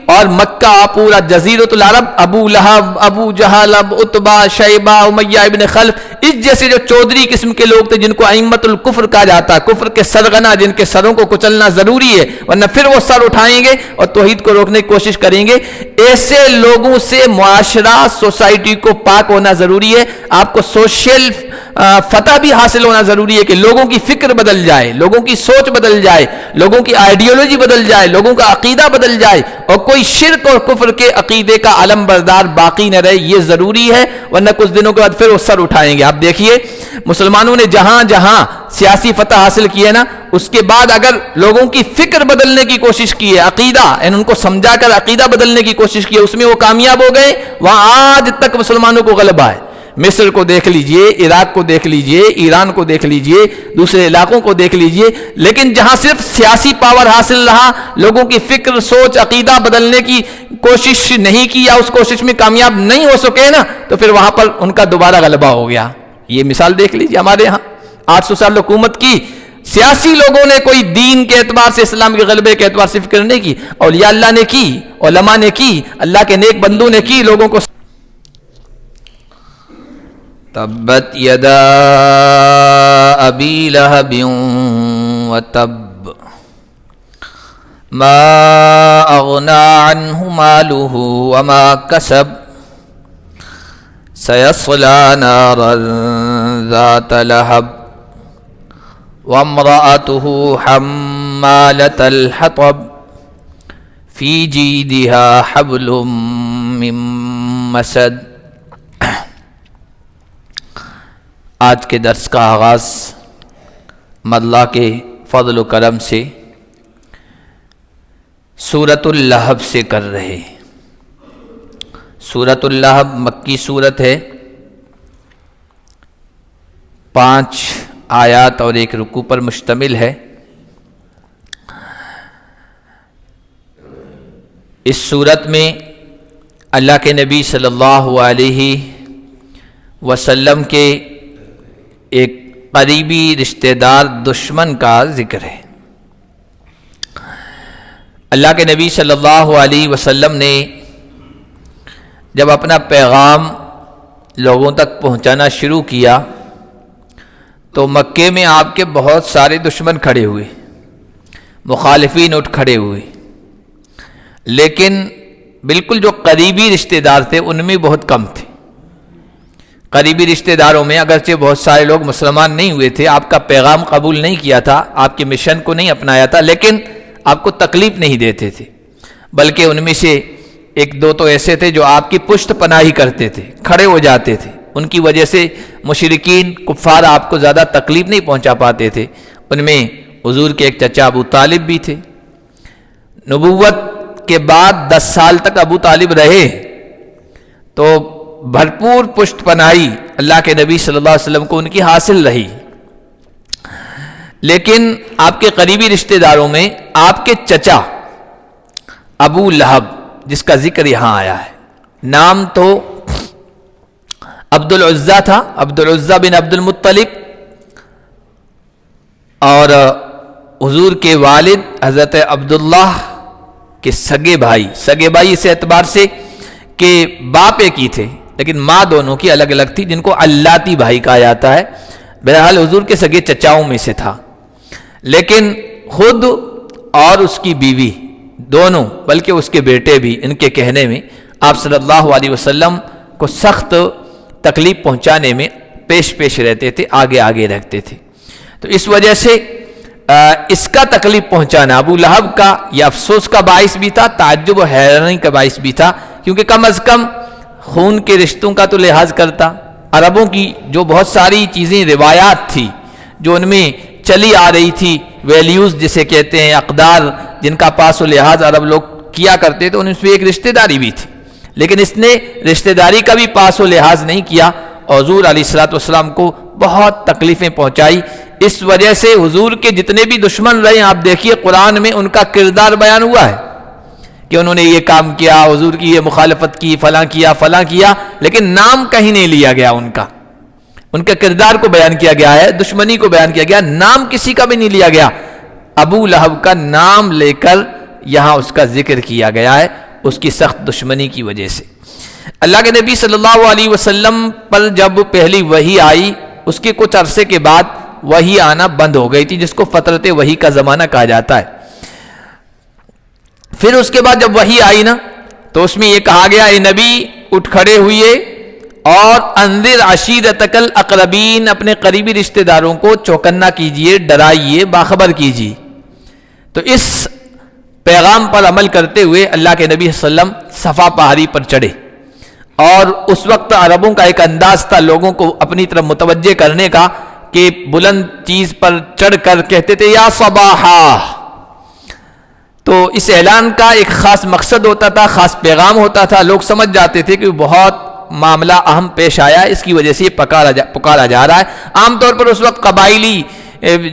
اور مکہ پورا جزیرۃ العرب ابو لہب، ابو جہل، عتبہ، شیبہ، امیہ ابن خلف، اس جیسے جو چودھری قسم کے لوگ تھے جن کو ائمۃ الکفر کہا جاتا ہے، کفر کے سرغنہ، جن کے سروں کو کچلنا ضروری ہے ورنہ پھر وہ سر اٹھائیں گے اور توحید کو روکنے کی کوشش کریں گے، ایسے لوگوں سے معاشرہ، سوسائٹی کو پاک ہونا ضروری ہے۔ آپ کو سوشل فتح بھی حاصل ہونا ضروری ہے کہ لوگوں کی فکر بدل جائے، لوگوں کی سوچ بدل جائے، لوگوں کی آئیڈیالوجی بدل جائے، لوگوں کا عقیدہ بدل جائے اور کوئی شرک اور کفر کے عقیدے کا علم بردار باقی نہ رہے، یہ ضروری ہے ورنہ کچھ دنوں کے بعد پھر وہ سر اٹھائیں گے۔ آپ دیکھیے مسلمانوں نے جہاں جہاں سیاسی فتح حاصل کی ہے نا، اس کے بعد اگر لوگوں کی فکر بدلنے کی کوشش کی ہے، عقیدہ ان کو سمجھا کر عقیدہ بدلنے کی کوشش کی ہے، اس میں وہ کامیاب ہو گئے، وہاں آج تک مسلمانوں کو غلبہ ہے۔ مصر کو دیکھ لیجئے، عراق کو دیکھ لیجئے، ایران کو دیکھ لیجئے، دوسرے علاقوں کو دیکھ لیجئے، لیکن جہاں صرف سیاسی پاور حاصل رہا، لوگوں کی فکر، سوچ، عقیدہ بدلنے کی کوشش نہیں کی یا اس کوشش میں کامیاب نہیں ہو سکے نا، تو پھر وہاں پر ان کا دوبارہ غلبہ ہو گیا۔ یہ مثال دیکھ لیجئے ہمارے ہاں 800 سال حکومت کی، سیاسی لوگوں نے کوئی دین کے اعتبار سے، اسلام کے غلبے کے اعتبار سے فکر نہیں کی، اولیاء اللہ نے کی، علماء نے کی، اللہ کے نیک بندوں نے کی، لوگوں کو تبت یدا ابی لہب وتب ما اغنى عنه ماله وما كسب سيصلى نارا ذات لهب وامرأته حمالة الحطب في جيدها حبل من مسد۔ آج کے درس کا آغاز اللہ کے فضل و کرم سے سورۃ اللہب سے کر رہے ہیں۔ سورۃ اللہب مکی سورت ہے، 5 آیات اور 1 رکوع پر مشتمل ہے۔ اس سورت میں اللہ کے نبی صلی اللہ علیہ وسلم کے ایک قریبی رشتہ دار دشمن کا ذکر ہے۔ اللہ کے نبی صلی اللہ علیہ وسلم نے جب اپنا پیغام لوگوں تک پہنچانا شروع کیا تو مکے میں آپ کے بہت سارے دشمن کھڑے ہوئے، مخالفین اٹھ کھڑے ہوئے، لیکن بالکل جو قریبی رشتہ دار تھے ان میں بہت کم تھے۔ قریبی رشتہ داروں میں اگرچہ بہت سارے لوگ مسلمان نہیں ہوئے تھے، آپ کا پیغام قبول نہیں کیا تھا، آپ کے مشن کو نہیں اپنایا تھا، لیکن آپ کو تکلیف نہیں دیتے تھے، بلکہ ان میں سے 1-2 تو ایسے تھے جو آپ کی پشت پناہی کرتے تھے، کھڑے ہو جاتے تھے، ان کی وجہ سے مشرکین کفار آپ کو زیادہ تکلیف نہیں پہنچا پاتے تھے۔ ان میں حضور کے ایک چچا ابو طالب بھی تھے۔ نبوت کے بعد 10 سال تک ابو طالب رہے تو بھرپور پشت پناہی اللہ کے نبی صلی اللہ علیہ وسلم کو ان کی حاصل رہی، لیکن آپ کے قریبی رشتہ داروں میں آپ کے چچا ابو لہب، جس کا ذکر یہاں آیا ہے، نام تو عبد العزیٰ تھا، عبد العزیٰ بن عبد المطلب، اور حضور کے والد حضرت عبداللہ کے سگے بھائی اس اعتبار سے کہ باپ ایک ہی تھے لیکن ماں دونوں کی الگ الگ تھی، جن کو علاتی بھائی کہا جاتا ہے۔ بہرحال حضور کے سگے چچاؤں میں سے تھا، لیکن خود اور اس کی بیوی دونوں، بلکہ اس کے بیٹے بھی، ان کے کہنے میں آپ صلی اللہ علیہ وسلم کو سخت تکلیف پہنچانے میں پیش رہتے تھے، آگے رکھتے تھے۔ تو اس وجہ سے اس کا تکلیف پہنچانا ابو لہب کا یہ افسوس کا باعث بھی تھا، تعجب و حیرانی کا باعث بھی تھا، کیونکہ کم از کم خون کے رشتوں کا تو لحاظ کرتا۔ عربوں کی جو بہت ساری چیزیں، روایات تھی جو ان میں چلی آ رہی تھی، ویلیوز جسے کہتے ہیں، اقدار جن کا پاس و لحاظ عرب لوگ کیا کرتے تھے، ان میں ایک رشتہ داری بھی تھی، لیکن اس نے رشتہ داری کا بھی پاس و لحاظ نہیں کیا، حضور علیہ الصلوۃ والسلام کو بہت تکلیفیں پہنچائی۔ اس وجہ سے حضور کے جتنے بھی دشمن رہے، آپ دیکھیے قرآن میں ان کا کردار بیان ہوا ہے کہ انہوں نے یہ کام کیا، حضور کی یہ مخالفت کی، فلاں کیا، لیکن نام کہیں نہیں لیا گیا ان کے کردار کو بیان کیا گیا ہے، دشمنی کو بیان کیا گیا، نام کسی کا بھی نہیں لیا گیا۔ ابو لہب کا نام لے کر یہاں اس کا ذکر کیا گیا ہے، اس کی سخت دشمنی کی وجہ سے۔ اللہ کے نبی صلی اللہ علیہ وسلم پر جب پہلی وحی آئی اس کے کچھ عرصے کے بعد وحی آنا بند ہو گئی تھی، جس کو فترت وحی کا زمانہ کہا جاتا ہے۔ پھر اس کے بعد جب وحی آئی نا تو اس میں یہ کہا گیا اے نبی اٹھ کھڑے ہوئے اور انذر عشیرتک الاقربین، اپنے قریبی رشتہ داروں کو چوکنا کیجئے، ڈرائیے، باخبر کیجئے۔ تو اس پیغام پر عمل کرتے ہوئے اللہ کے نبی صلی اللہ علیہ وسلم صفا پہاڑی پر چڑھے، اور اس وقت عربوں کا ایک انداز تھا لوگوں کو اپنی طرف متوجہ کرنے کا کہ بلند چیز پر چڑھ کر کہتے تھے یا صباحا۔ تو اس اعلان کا ایک خاص مقصد ہوتا تھا، خاص پیغام ہوتا تھا، لوگ سمجھ جاتے تھے کہ بہت معاملہ اہم پیش آیا، اس کی وجہ سے یہ پکارا جا رہا ہے۔ عام طور پر اس وقت قبائلی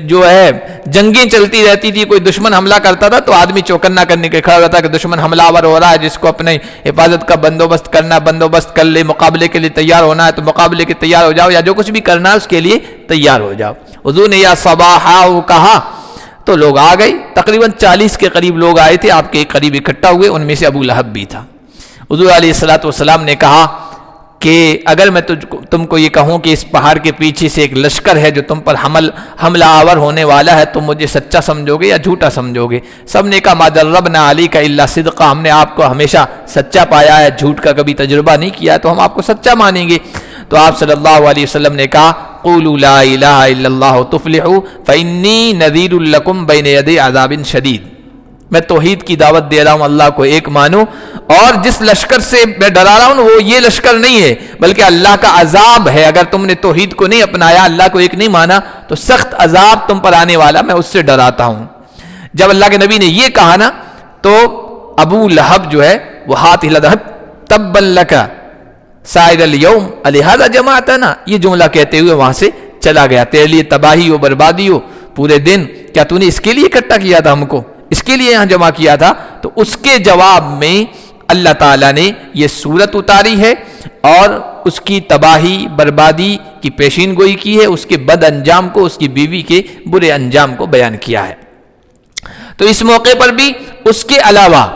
جو ہے جنگیں چلتی رہتی تھی، کوئی دشمن حملہ کرتا تھا تو آدمی چوکنا کرنے کے کھڑا ہوتا کہ دشمن حملہ آور ہو رہا ہے، جس کو اپنے حفاظت کا بندوبست کرنا، بندوبست کر لے، مقابلے کے لیے تیار ہونا ہے تو مقابلے کے تیار ہو جاؤ، یا جو کچھ بھی کرنا ہے اس کے لیے تیار ہو جاؤ۔ حضور نے یا صباحا کہا تو لوگ آ گئے، تقریباً 40 کے قریب لوگ آئے تھے، آپ کے قریب اکٹھا ہوئے، ان میں سے ابو لہب بھی تھا۔ حضور علیہ السلام نے کہا کہ اگر میں تم کو یہ کہوں کہ اس پہاڑ کے پیچھے سے ایک لشکر ہے جو تم پر حملہ آور ہونے والا ہے، تم مجھے سچا سمجھو گے یا جھوٹا سمجھو گے؟ سب نے کہا ما جربنا علیک الا صدقا، ہم نے آپ کو ہمیشہ سچا پایا ہے، جھوٹ کا کبھی تجربہ نہیں کیا ہے، تو ہم آپ کو سچا مانیں گے۔ تو آپ صلی اللہ علیہ وسلم نے کہا قولوا لا الہ الا اللہ تفلحوا فانی نذیر لکم بین یدی عذاب شدید، میں توحید کی دعوت دے رہا ہوں، اللہ کو ایک مانو، اور جس لشکر سے میں ڈرا رہا ہوں وہ یہ لشکر نہیں ہے بلکہ اللہ کا عذاب ہے۔ اگر تم نے توحید کو نہیں اپنایا، اللہ کو ایک نہیں مانا، تو سخت عذاب تم پر آنے والا، میں اس سے ڈراتا ہوں۔ جب اللہ کے نبی نے یہ کہا نا تو ابو لہب جو ہے وہ ہاتھ ہلا دیا، تبا لک سائر الیوم الہذا جمعتنا، یہ جملہ کہتے ہوئے وہاں سے چلا گیا، تیرے لیے تباہی ہو، بربادی ہو پورے دن، کیا تو نے اس کے لیے اکٹھا کیا تھا ہم کو، اس کے لیے یہاں جمع کیا تھا؟ تو اس کے جواب میں اللہ تعالیٰ نے یہ سورت اتاری ہے اور اس کی تباہی بربادی کی پیشین گوئی کی ہے، اس کے بد انجام کو، اس کی بیوی کے برے انجام کو بیان کیا ہے۔ تو اس موقع پر بھی اس کے علاوہ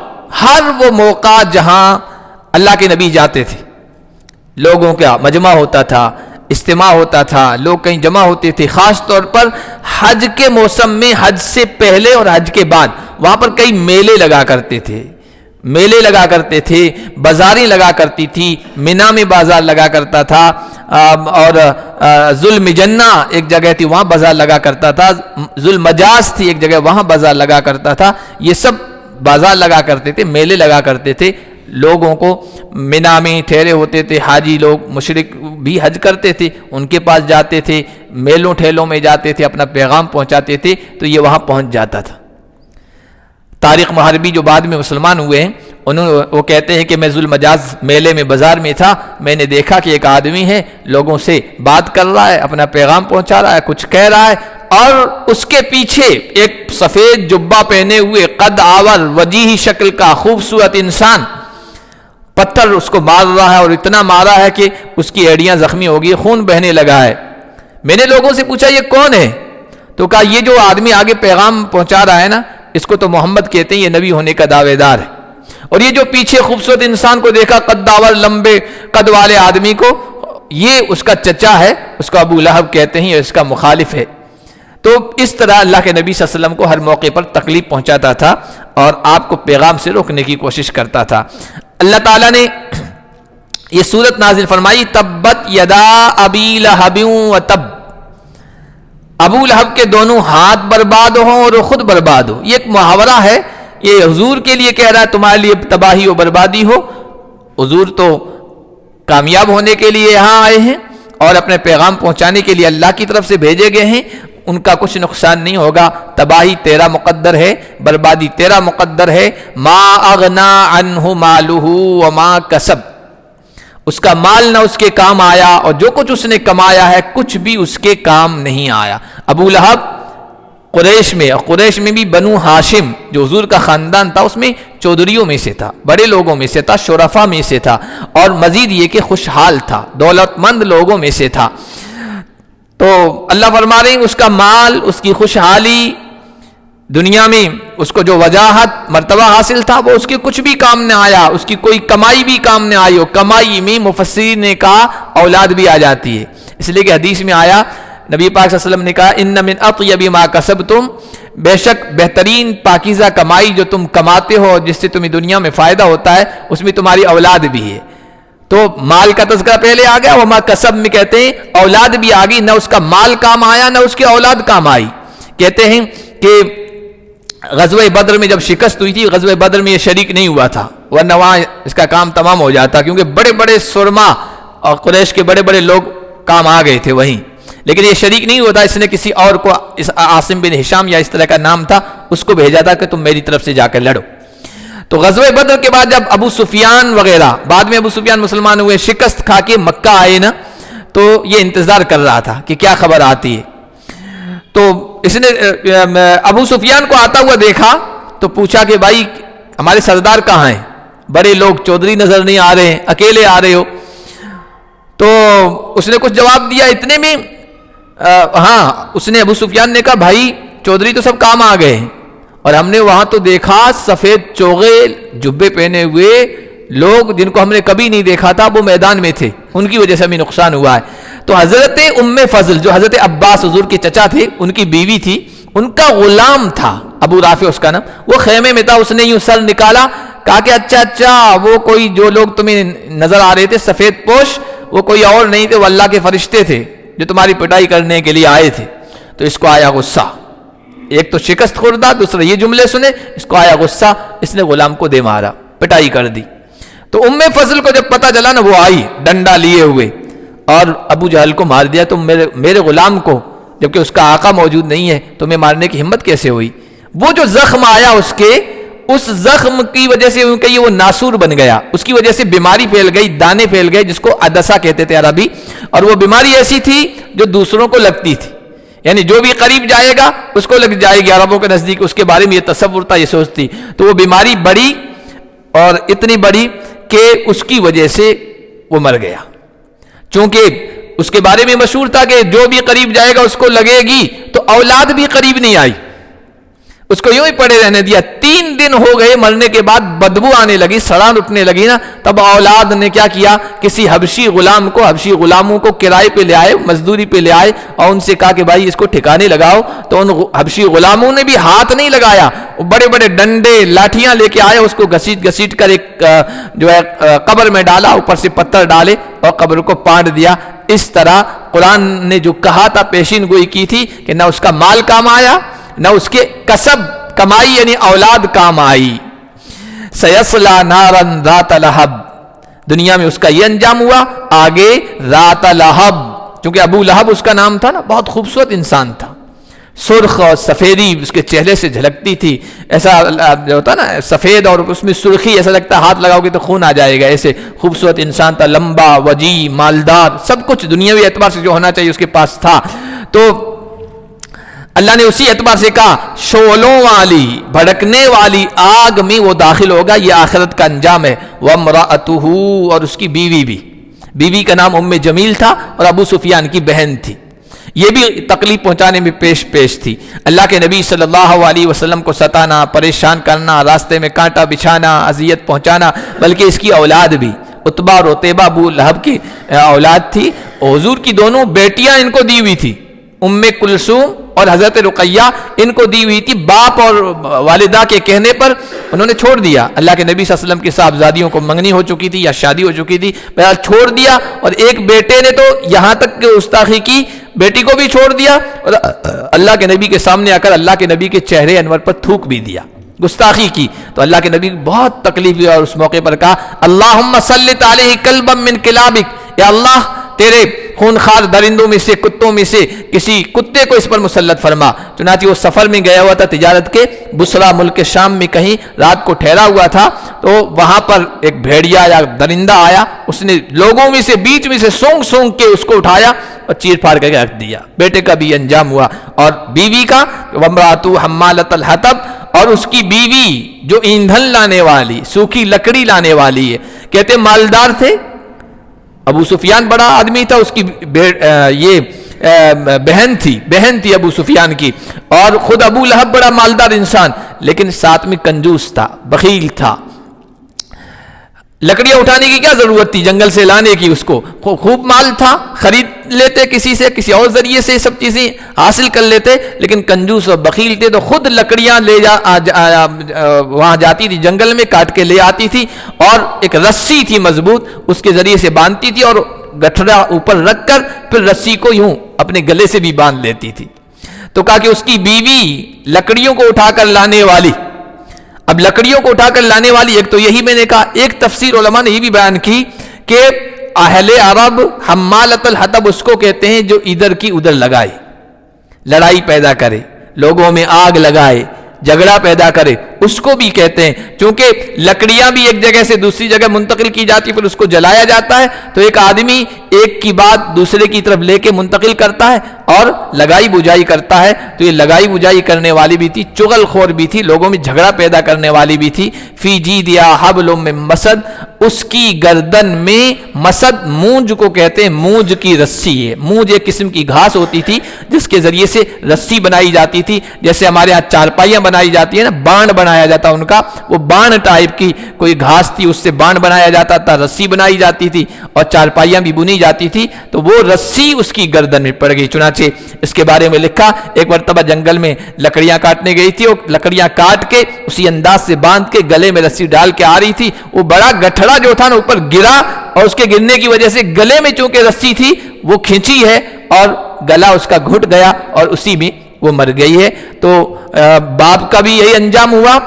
ہر وہ موقع جہاں اللہ کے نبی جاتے تھے، لوگوں کا مجمع ہوتا تھا، اجتماع ہوتا تھا، لوگ کہیں جمع ہوتے تھے، خاص طور پر حج کے موسم میں، حج سے پہلے اور حج کے بعد وہاں پر کئی میلے لگا کرتے تھے، میلے لگا کرتے تھے، بازاریں لگا کرتی تھی، مینا میں بازار لگا کرتا تھا، اور ذوالمجنہ ایک جگہ تھی وہاں بازار لگا کرتا تھا، ذوالمجاز تھی ایک جگہ وہاں بازار لگا کرتا تھا، یہ سب بازار لگا کرتے تھے، میلے لگا کرتے تھے، لوگوں کو مینا میں ٹھہرے ہوتے تھے، حاجی لوگ مشرک بھی حج کرتے تھے، ان کے پاس جاتے تھے، میلوں ٹھیلوں میں جاتے تھے، اپنا پیغام پہنچاتے تھے، تو یہ وہاں پہنچ جاتا تھا۔ طارق محربی جو بعد میں مسلمان ہوئے ہیں، وہ کہتے ہیں کہ میں ذوالمجاز میلے میں بازار میں تھا، میں نے دیکھا کہ ایک آدمی ہے لوگوں سے بات کر رہا ہے، اپنا پیغام پہنچا رہا ہے، کچھ کہہ رہا ہے، اور اس کے پیچھے ایک سفید جبہ پہنے ہوئے قد آور وجیہی شکل کا خوبصورت انسان پتھر اس کو مار رہا ہے، اور اتنا مارا ہے کہ اس کی ایڑیاں زخمی ہو گئی، خون بہنے لگا ہے۔ میں نے لوگوں سے پوچھا یہ کون ہے؟ تو کہا یہ جو آدمی آگے پیغام پہنچا رہا ہے نا، اس کو تو محمد کہتے ہیں، یہ نبی ہونے کا دعوے دار ہے۔ اور یہ جو پیچھے خوبصورت انسان کو دیکھا، قد آور لمبے قد والے آدمی کو، یہ اس کا چچا ہے، اس کو ابو لہب کہتے ہیں، اس کا مخالف ہے۔ تو اس طرح اللہ کے نبی صلی اللہ علیہ وسلم کو ہر موقع پر تکلیف پہنچاتا تھا اور آپ کو پیغام سے روکنے کی کوشش کرتا تھا۔ اللہ تعالیٰ نے یہ سورت نازل فرمائی تبت یدا ابی لہب وتب، ابو لہب کے دونوں ہاتھ برباد ہوں اور وہ خود برباد ہو۔ یہ ایک محاورہ ہے، یہ حضور کے لیے کہہ رہا ہے تمہارے لیے تباہی و بربادی ہو۔ حضور تو کامیاب ہونے کے لیے یہاں آئے ہیں اور اپنے پیغام پہنچانے کے لیے اللہ کی طرف سے بھیجے گئے ہیں، ان کا کچھ نقصان نہیں ہوگا، تباہی تیرا مقدر ہے، بربادی تیرا مقدر ہے۔ ما اغنا عنہ مالہ وما کسب، اس کا مال نہ اس کے کام آیا اور جو کچھ اس نے کمایا ہے کچھ بھی اس کے کام نہیں آیا۔ ابو لہب قریش میں بھی بنو ہاشم جو حضور کا خاندان تھا، اس میں چودھریوں میں سے تھا، بڑے لوگوں میں سے تھا، شرفا میں سے تھا، اور مزید یہ کہ خوشحال تھا، دولت مند لوگوں میں سے تھا۔ تو اللہ فرما رہے ہیں اس کا مال، اس کی خوشحالی دنیا میں اس کو جو وجاہت مرتبہ حاصل تھا وہ اس کے کچھ بھی کام نہ آیا، اس کی کوئی کمائی بھی کام نہ آئی ہو۔ کمائی میں مفسرین نے کہا اولاد بھی آ جاتی ہے، اس لیے کہ حدیث میں آیا، نبی پاک صلی اللہ علیہ وسلم نے کہا ان من اطیب ما کسبتم، بے شک بہترین پاکیزہ کمائی جو تم کماتے ہو جس سے تمہیں دنیا میں فائدہ ہوتا ہے اس میں تمہاری اولاد بھی ہے۔ تو مال کا تذکرہ پہلے آ گیا، وما کسب میں کہتے ہیں اولاد بھی آ گئی، نہ اس کا مال کام آیا نہ اس کی اولاد کام آئی۔ کہتے ہیں کہ غزوہ بدر میں جب شکست ہوئی تھی، غزوہ بدر میں یہ شریک نہیں ہوا تھا، ورنہ وہاں اس کا کام تمام ہو جاتا، کیونکہ بڑے بڑے سرما اور قریش کے بڑے بڑے لوگ کام آ گئے تھے وہیں، لیکن یہ شریک نہیں ہوتا، اس نے کسی اور کو، اس عاصم بن ہشام یا اس طرح کا نام تھا، اس کو بھیجا تھا کہ تم میری طرف سے جا کر لڑو۔ تو غزوہ بدر کے بعد جب ابو سفیان وغیرہ، بعد میں ابو سفیان مسلمان ہوئے، شکست کھا کے مکہ آئے نا، تو یہ انتظار کر رہا تھا کہ کیا خبر آتی ہے۔ تو اس نے ابو سفیان کو آتا ہوا دیکھا تو پوچھا کہ بھائی ہمارے سردار کہاں ہیں؟ بڑے لوگ چودھری نظر نہیں آ رہے ہیں، اکیلے آ رہے ہو۔ تو اس نے کچھ جواب دیا، اتنے میں ہاں اس نے ابو سفیان نے کہا بھائی چودھری تو سب کام آ گئے ہیں، اور ہم نے وہاں تو دیکھا سفید چوغے جبے پہنے ہوئے لوگ جن کو ہم نے کبھی نہیں دیکھا تھا، وہ میدان میں تھے، ان کی وجہ سے ہمیں نقصان ہوا ہے۔ تو حضرت ام فضل جو حضرت عباس حضور کے چچا تھے، ان کی بیوی تھی، ان کا غلام تھا ابو رافع اس کا نام، وہ خیمے میں تھا، اس نے یوں سر نکالا، کہا کہ اچھا وہ کوئی جو لوگ تمہیں نظر آ رہے تھے سفید پوش، وہ کوئی اور نہیں تھے، وہ اللہ کے فرشتے تھے جو تمہاری پٹائی کرنے کے لیے آئے تھے۔ تو اس کو آیا غصہ، ایک تو شکست خوردہ، دوسرا یہ جملے سنے، اس کو آیا غصہ، اس نے غلام کو دے مارا، پٹائی کر دی۔ تو ام فضل کو جب پتا چلا نا، وہ آئی ڈنڈا لیے ہوئے اور ابو جہل کو مار دیا۔ تم میرے غلام کو، جبکہ اس کا آقا موجود نہیں ہے، تمہیں مارنے کی ہمت کیسے ہوئی؟ وہ جو زخم آیا اس کے، اس زخم کی وجہ سے کہ وہ ناسور بن گیا، اس کی وجہ سے بیماری پھیل گئی، دانے پھیل گئے، جس کو عدسہ کہتے تھے عربی، اور وہ بیماری ایسی تھی جو دوسروں کو لگتی تھی، یعنی جو بھی قریب جائے گا اس کو لگ جائے گی، عربوں کے نزدیک اس کے بارے میں یہ تصور تھا، یہ سوچ تھی۔ تو وہ بیماری بڑی اور اتنی بڑی کہ اس کی وجہ سے وہ مر گیا، چونکہ اس کے بارے میں مشہور تھا کہ جو بھی قریب جائے گا اس کو لگے گی، تو اولاد بھی قریب نہیں آئی، اس کو یوں ہی پڑے رہنے دیا۔ 3 دن ہو گئے مرنے کے بعد، بدبو آنے لگی، سڑان اٹھنے لگی نا، تب اولاد نے کیا کیا، کسی حبشی غلام کو، حبشی غلاموں کو کرائے پہ لے آئے، مزدوری پہ لے آئے، اور ان سے کہا کہ بھائی اس کو ٹھکانے لگاؤ۔ تو ان حبشی غلاموں نے بھی ہاتھ نہیں لگایا، وہ بڑے بڑے ڈنڈے لاٹھیاں لے کے آئے، اس کو گھسیٹ گھسیٹ کر ایک جو ہے قبر میں ڈالا، اوپر سے پتھر ڈالے اور قبر کو پانٹ دیا۔ اس طرح قرآن نے جو کہا تھا، پیشین گوئی کی تھی کہ نہ اس کا مال کام آیا، نہ اس کے کسب کمائی یعنی اولاد کام آئی۔ سیصلا نارا ذات لہب، دنیا میں اس کا یہ انجام ہوا۔ آگے ذات لہب، چونکہ ابو لہب اس کا نام تھا نا، بہت خوبصورت انسان تھا، سرخ اور سفیدی اس کے چہرے سے جھلکتی تھی، ایسا جو ہوتا نا سفید اور اس میں سرخی، ایسا لگتا ہے ہاتھ لگاؤ گے تو خون آ جائے گا، ایسے خوبصورت انسان تھا، لمبا، وجی، مالدار، سب کچھ دنیاوی اعتبار سے جو ہونا چاہیے اس کے پاس تھا۔ تو اللہ نے اسی اعتبار سے کہا شعلوں والی، بھڑکنے والی آگ میں وہ داخل ہوگا، یہ آخرت کا انجام ہے۔ وامرأتہ، اور اس کی بیوی بھی، بیوی کا نام ام جمیل تھا اور ابو سفیان کی بہن تھی، یہ بھی تکلیف پہنچانے میں پیش تھی۔ اللہ کے نبی صلی اللہ علیہ وسلم کو ستانا، پریشان کرنا، راستے میں کانٹا بچھانا، اذیت پہنچانا، بلکہ اس کی اولاد بھی، عتبہ اور عتیبہ ابو لہب کی اولاد تھی۔ حضور کی دونوں بیٹیاں ان کو دی ہوئی تھی، ام کلثوم اور حضرت رقیہ، ان کو دی ہوئی تھی، باپ اور والدہ کے کہنے پر انہوں نے چھوڑ دیا۔ اللہ کے نبی صلی اللہ علیہ وسلم کی صاحبزادیوں کو منگنی ہو چکی تھی یا شادی ہو چکی تھی، بہرحال چھوڑ دیا، اور ایک بیٹے نے تو یہاں تک کہ گستاخی کی، بیٹی کو بھی چھوڑ دیا، اور اللہ کے نبی کے سامنے آ کر اللہ کے نبی کے چہرے انور پر تھوک بھی دیا، گستاخی کی۔ تو اللہ کے نبی بہت تکلیف ہوئی اور اس موقع پر کہا اللہم سلط علیہ کلبا من کلابک، یا اللہ تیرے خونخوار درندوں میں سے، کتوں میں سے کسی کتے کو اس پر مسلط فرما۔ چنانچہ وہ سفر میں گیا ہوا تھا تجارت کے، بصرہ ملک شام میں کہیں رات کو ٹھہرا ہوا تھا، تو وہاں پر ایک بھیڑیا یا درندہ آیا، اس نے لوگوں میں سے بیچ میں سے سونگ سونگ کے اس کو اٹھایا اور چیر پھاڑ کر کے رکھ دیا۔ بیٹے کا بھی انجام ہوا، اور بیوی کا وامرأتہ حمالۃ الحطب، اور اس کی بیوی جو ایندھن لانے والی، سوکھی لکڑی لانے والی ہے، کہتے مالدار تھے، ابو سفیان بڑا آدمی تھا، اس کی یہ بہن تھی ابو سفیان کی، اور خود ابو لہب بڑا مالدار انسان، لیکن ساتھ میں کنجوس تھا، بخیل تھا۔ لکڑیاں اٹھانے کی کیا ضرورت تھی جنگل سے لانے کی، اس کو خوب مال تھا، خرید لیتے کسی سے، کسی اور ذریعے سے سب چیزیں حاصل کر لیتے، لیکن کنجوس اور بخیل تھے تو خود لکڑیاں وہاں جاتی تھی جنگل میں، کاٹ کے لے آتی تھی، اور ایک رسی تھی مضبوط، اس کے ذریعے سے باندھتی تھی، اور گٹھڑا اوپر رکھ کر پھر رسی کو یوں اپنے گلے سے بھی باندھ لیتی تھی۔ تو کہا کہ اس کی بیوی لکڑیوں کو اٹھا کر لانے والی، اب لکڑیوں کو اٹھا کر لانے والی، ایک تو یہی میں نے کہا، ایک تفسیر علماء نے یہ بھی بیان کی کہ اہل عرب حمالۃ الحطب اس کو کہتے ہیں جو ادھر کی ادھر لگائے، لڑائی پیدا کرے، لوگوں میں آگ لگائے، جھگڑا پیدا کرے، اس کو بھی کہتے ہیں، چونکہ لکڑیاں بھی ایک جگہ سے دوسری جگہ منتقل کی جاتی، پھر اس کو جلایا جاتا ہے، تو ایک آدمی ایک کی بات دوسرے کی طرف لے کے منتقل کرتا ہے اور لگائی بجائی کرتا ہے، تو یہ لگائی بجائی کرنے والی بھی تھی، چغل خور بھی تھی، لوگوں میں جھگڑا پیدا کرنے والی بھی تھی۔ فی جیدہا حبل من مسد، اس کی گردن میں مسد، مونج کو کہتے ہیں، مونج کی رسی ہے، مونج ایک قسم کی گھاس ہوتی تھی جس کے ذریعے سے رسی بنائی جاتی تھی، جیسے ہمارے ہاں چارپائیاں بنائی جاتی ہیں نا، بانڈ بنایا جاتا ان کا، وہ بانڈ ٹائپ کی کوئی گھاس تھی، اس سے بانڈ بنایا جاتا تھا، رسی بنائی جاتی تھی اور چارپائیاں بھی بنی جاتی تھی، تو وہ رسی اس کی گردن میں پڑ گئی۔ چنانچہ اس کے بارے میں لکھا، ایک مرتبہ جنگل میں لکڑیاں کاٹنے گئی تھی، اور لکڑیاں کاٹ کے اسی انداز سے باندھ کے گلے میں رسی ڈال کے آ رہی تھی، وہ بڑا گٹھڑا جو تھا نا اوپر گرا، اور اس کے گرنے کی وجہ سے گلے میں چونکہ رسی تھی وہ کھینچی ہے اور گلا اس کا گھٹ گیا اور اسی میں وہ مر گئی ہے۔ تو باپ کا بھی یہی انجام ہوا،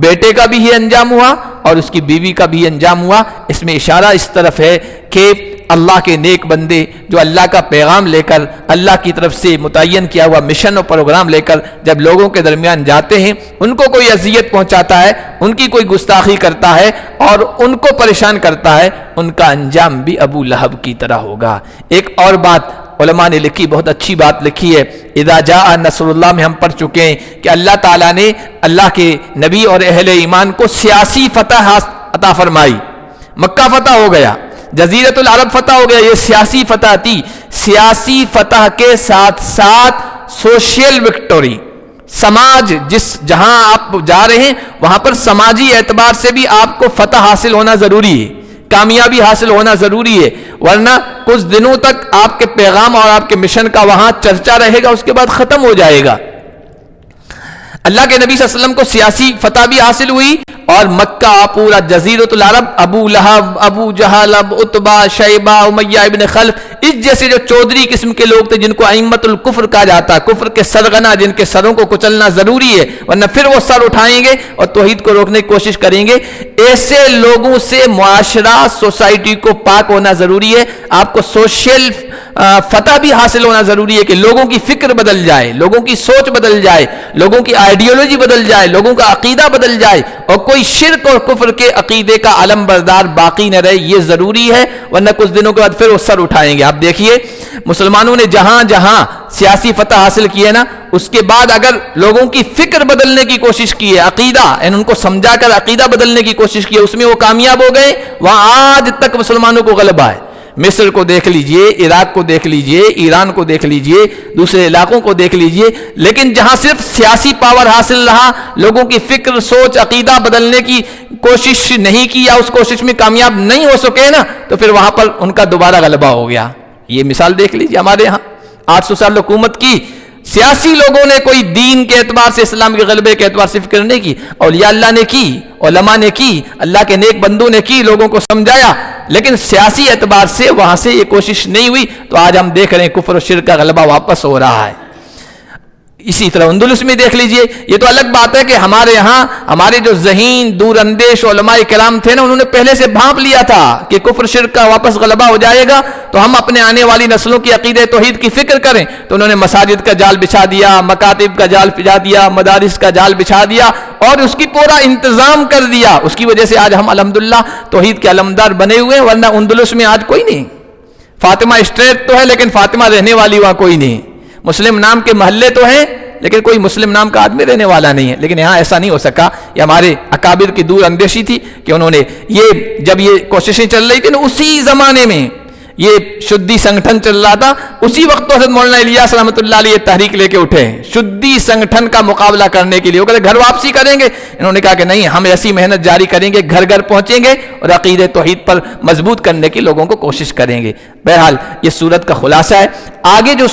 بیٹے کا بھی یہ انجام ہوا، اور اس کی بیوی کا بھی انجام ہوا۔ اس میں اشارہ اس طرف ہے کہ اللہ کے نیک بندے جو اللہ کا پیغام لے کر، اللہ کی طرف سے متعین کیا ہوا مشن اور پروگرام لے کر جب لوگوں کے درمیان جاتے ہیں، ان کو کوئی اذیت پہنچاتا ہے، ان کی کوئی گستاخی کرتا ہے اور ان کو پریشان کرتا ہے، ان کا انجام بھی ابو لہب کی طرح ہوگا۔ ایک اور بات علماء نے لکھی، بہت اچھی بات لکھی ہے، اذا جاء نصر اللہ میں ہم پڑھ چکے ہیں کہ اللہ تعالیٰ نے اللہ کے نبی اور اہل ایمان کو سیاسی فتح عطا فرمائی، مکہ فتح ہو گیا، جزیرۃ العرب فتح ہو گیا، یہ سیاسی فتح تھی۔ سیاسی فتح کے ساتھ ساتھ سوشل وکٹوری، سماج، جہاں آپ جا رہے ہیں وہاں پر سماجی اعتبار سے بھی آپ کو فتح حاصل ہونا ضروری ہے، کامیابی حاصل ہونا ضروری ہے، ورنہ کچھ دنوں تک آپ کے پیغام اور آپ کے مشن کا وہاں چرچا رہے گا، اس کے بعد ختم ہو جائے گا۔ اللہ کے نبی صلی اللہ علیہ وسلم کو سیاسی فتح بھی حاصل ہوئی، اور مکہ پورا جزیرۃ العرب، ابو لہب، ابو جہل، عتبہ، شیبہ، امیہ ابن خلف، اس جیسے جو چودھری قسم کے لوگ تھے جن کو ائمۃ الکفر کہا جاتا ہے، کفر کے سرغنہ، جن کے سروں کو کچلنا ضروری ہے ورنہ پھر وہ سر اٹھائیں گے اور توحید کو روکنے کی کوشش کریں گے، ایسے لوگوں سے معاشرہ، سوسائٹی کو پاک ہونا ضروری ہے۔ آپ کو سوشل فتح بھی حاصل ہونا ضروری ہے کہ لوگوں کی فکر بدل جائے، لوگوں کی سوچ بدل جائے، لوگوں کی آئیڈیالوجی بدل جائے، لوگوں کا عقیدہ بدل جائے، اور کوئی شرک اور کفر کے عقیدے کا علم بردار باقی نہ رہے، یہ ضروری ہے، ورنہ کچھ دنوں کے بعد پھر وہ سر اٹھائیں گے۔ آپ دیکھیے مسلمانوں نے جہاں جہاں سیاسی فتح حاصل کی ہے نا، اس کے بعد اگر لوگوں کی فکر بدلنے کی کوشش کی ہے، عقیدہ ان کو سمجھا کر عقیدہ بدلنے کی کوشش کی ہے، اس میں وہ کامیاب ہو گئے، وہاں آج تک مسلمانوں کو غلبہ ہے۔ مصر کو دیکھ لیجئے، عراق کو دیکھ لیجئے، ایران کو دیکھ لیجئے، دوسرے علاقوں کو دیکھ لیجئے، لیکن جہاں صرف سیاسی پاور حاصل رہا، لوگوں کی فکر، سوچ، عقیدہ بدلنے کی کوشش نہیں کی یا اس کوشش میں کامیاب نہیں ہو سکے نا، تو پھر وہاں پر ان کا دوبارہ غلبہ ہو گیا۔ یہ مثال دیکھ لیجئے ہمارے ہاں 800 سال حکومت کی، سیاسی لوگوں نے کوئی دین کے اعتبار سے، اسلام کے غلبے کے اعتبار سے فکر نہیں کی، اولیاء اللہ نے کی، علماء نے کی، اللہ کے نیک بندوں نے کی، لوگوں کو سمجھایا، لیکن سیاسی اعتبار سے وہاں سے یہ کوشش نہیں ہوئی، تو آج ہم دیکھ رہے ہیں کفر و شرک کا غلبہ واپس ہو رہا ہے۔ اسی طرح اندلس میں دیکھ لیجئے، یہ تو الگ بات ہے کہ ہمارے ہاں ہمارے جو ذہین دور اندیش علماء کرام تھے نا، انہوں نے پہلے سے بھانپ لیا تھا کہ کفر شرک کا واپس غلبہ ہو جائے گا، تو ہم اپنے آنے والی نسلوں کی عقیدہ توحید کی فکر کریں، تو انہوں نے مساجد کا جال بچھا دیا، مکاتب کا جال بچھا دیا، مدارس کا جال بچھا دیا اور اس کی پورا انتظام کر دیا۔ اس کی وجہ سے آج ہم الحمدللہ توحید کے علمدار بنے ہوئے ہیں، ورنہ اندلس میں آج کوئی نہیں۔ فاطمہ اسٹریٹ تو ہے لیکن فاطمہ رہنے والی وہاں کوئی نہیں، مسلم نام کے محلے تو ہیں لیکن کوئی مسلم نام کا آدمی رہنے والا نہیں ہے، لیکن یہاں ایسا نہیں ہو سکا۔ یہ ہمارے اکابر کی دور اندیشی تھی کہ انہوں نے یہ جب یہ کوششیں چل رہی تھی نا، اسی زمانے میں یہ شدی سنگٹھن چل رہا تھا، اسی وقت تو حضرت مولانا الیاس رحمۃ اللہ علیہ تحریک لے کے اٹھے شدی سنگٹھن کا مقابلہ کرنے کے لیے. وہ کہتے گھر واپسی کریں گے. انہوں نے کہا کہ نہیں، ہم ایسی محنت جاری کریں گے، گھر گھر پہنچیں گے اور عقیدہ توحید پر مضبوط کرنے کی لوگوں کو کوشش کریں گے. بہرحال یہ سورت کا خلاصہ ہے. آگے جو